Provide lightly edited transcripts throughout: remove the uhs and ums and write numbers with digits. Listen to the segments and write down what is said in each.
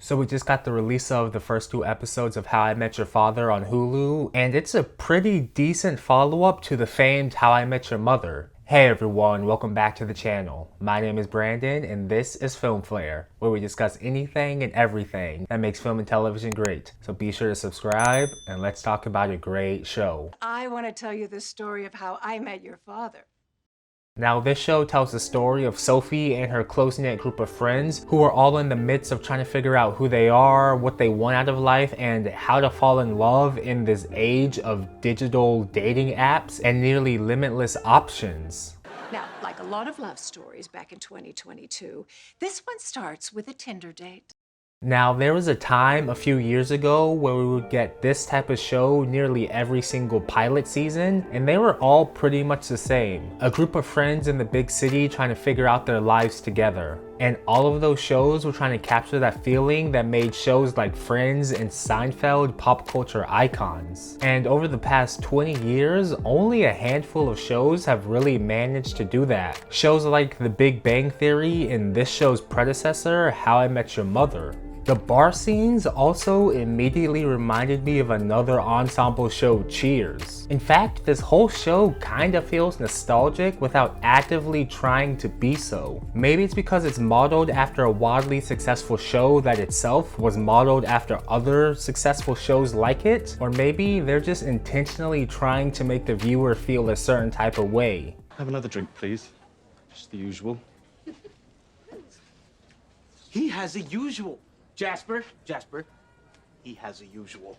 So we just got the release of the first 2 episodes of How I Met Your Father on Hulu, and it's a pretty decent follow-up to the famed How I Met Your Mother. Hey everyone, welcome back to the channel. My name is Brandon, and this is Film Flair, where we discuss anything and everything that makes film and television great. So be sure to subscribe, and let's talk about a great show. I want to tell you the story of how I met your father. Now, this show tells the story of Sophie and her close-knit group of friends who are all in the midst of trying to figure out who they are, what they want out of life, and how to fall in love in this age of digital dating apps and nearly limitless options. Now, like a lot of love stories back in 2022, this one starts with a Tinder date. Now, there was a time a few years ago where we would get this type of show nearly every single pilot season, and they were all pretty much the same. A group of friends in the big city trying to figure out their lives together. And all of those shows were trying to capture that feeling that made shows like Friends and Seinfeld pop culture icons. And over the past 20 years, only a handful of shows have really managed to do that. Shows like The Big Bang Theory and this show's predecessor, How I Met Your Mother. The bar scenes also immediately reminded me of another ensemble show, Cheers. In fact, this whole show kinda feels nostalgic without actively trying to be so. Maybe it's because it's modeled after a wildly successful show that itself was modeled after other successful shows like it, or maybe they're just intentionally trying to make the viewer feel a certain type of way. Have another drink, please. Just the usual. He has a usual. Jasper, he has a usual.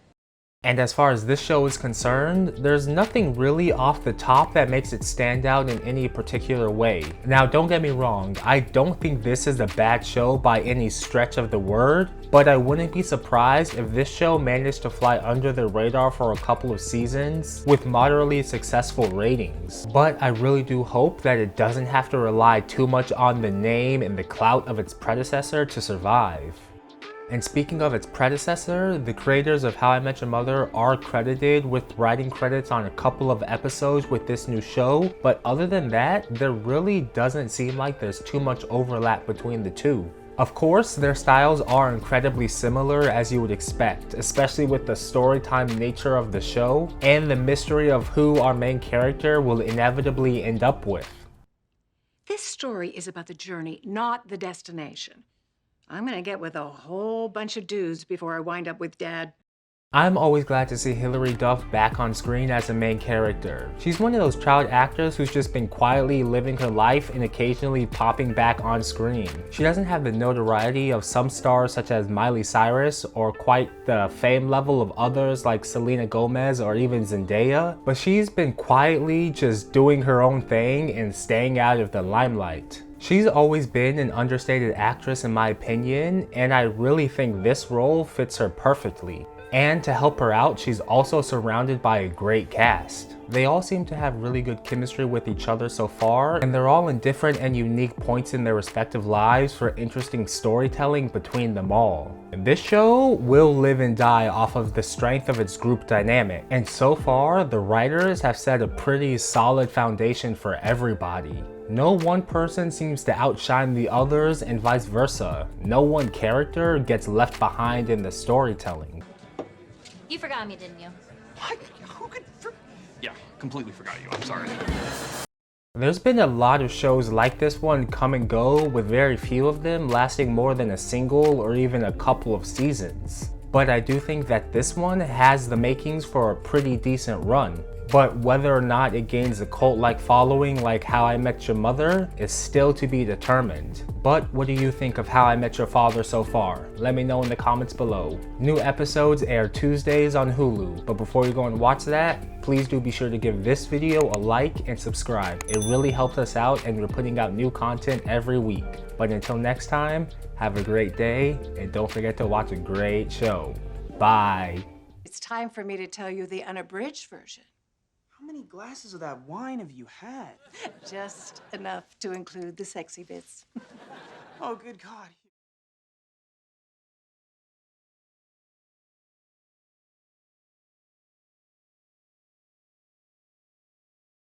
And as far as this show is concerned, there's nothing really off the top that makes it stand out in any particular way. Now, don't get me wrong, I don't think this is a bad show by any stretch of the word, but I wouldn't be surprised if this show managed to fly under the radar for a couple of seasons with moderately successful ratings. But I really do hope that it doesn't have to rely too much on the name and the clout of its predecessor to survive. And speaking of its predecessor, the creators of How I Met Your Mother are credited with writing credits on a couple of episodes with this new show, but other than that, there really doesn't seem like there's too much overlap between the two. Of course, their styles are incredibly similar as you would expect, especially with the storytime nature of the show and the mystery of who our main character will inevitably end up with. This story is about the journey, not the destination. I'm gonna get with a whole bunch of dudes before I wind up with Dad. I'm always glad to see Hilary Duff back on screen as a main character. She's one of those child actors who's just been quietly living her life and occasionally popping back on screen. She doesn't have the notoriety of some stars such as Miley Cyrus or quite the fame level of others like Selena Gomez or even Zendaya, but she's been quietly just doing her own thing and staying out of the limelight. She's always been an understated actress in my opinion, and I really think this role fits her perfectly. And to help her out, she's also surrounded by a great cast. They all seem to have really good chemistry with each other so far, and they're all in different and unique points in their respective lives for interesting storytelling between them all. And this show will live and die off of the strength of its group dynamic, and so far, the writers have set a pretty solid foundation for everybody. No one person seems to outshine the others and vice versa. No one character gets left behind in the storytelling. You forgot me, didn't you? What? Who could Yeah, completely forgot you. I'm sorry. There's been a lot of shows like this one come and go, with very few of them lasting more than a single or even a couple of seasons. But I do think that this one has the makings for a pretty decent run. But whether or not it gains a cult-like following like How I Met Your Mother is still to be determined. But what do you think of How I Met Your Father so far? Let me know in the comments below. New episodes air Tuesdays on Hulu, but before you go and watch that, please do be sure to give this video a like and subscribe. It really helps us out, and we're putting out new content every week. But until next time, have a great day, and don't forget to watch a great show. Bye. It's time for me to tell you the unabridged version. How many glasses of that wine have you had? Just enough to include the sexy bits. Oh, good God.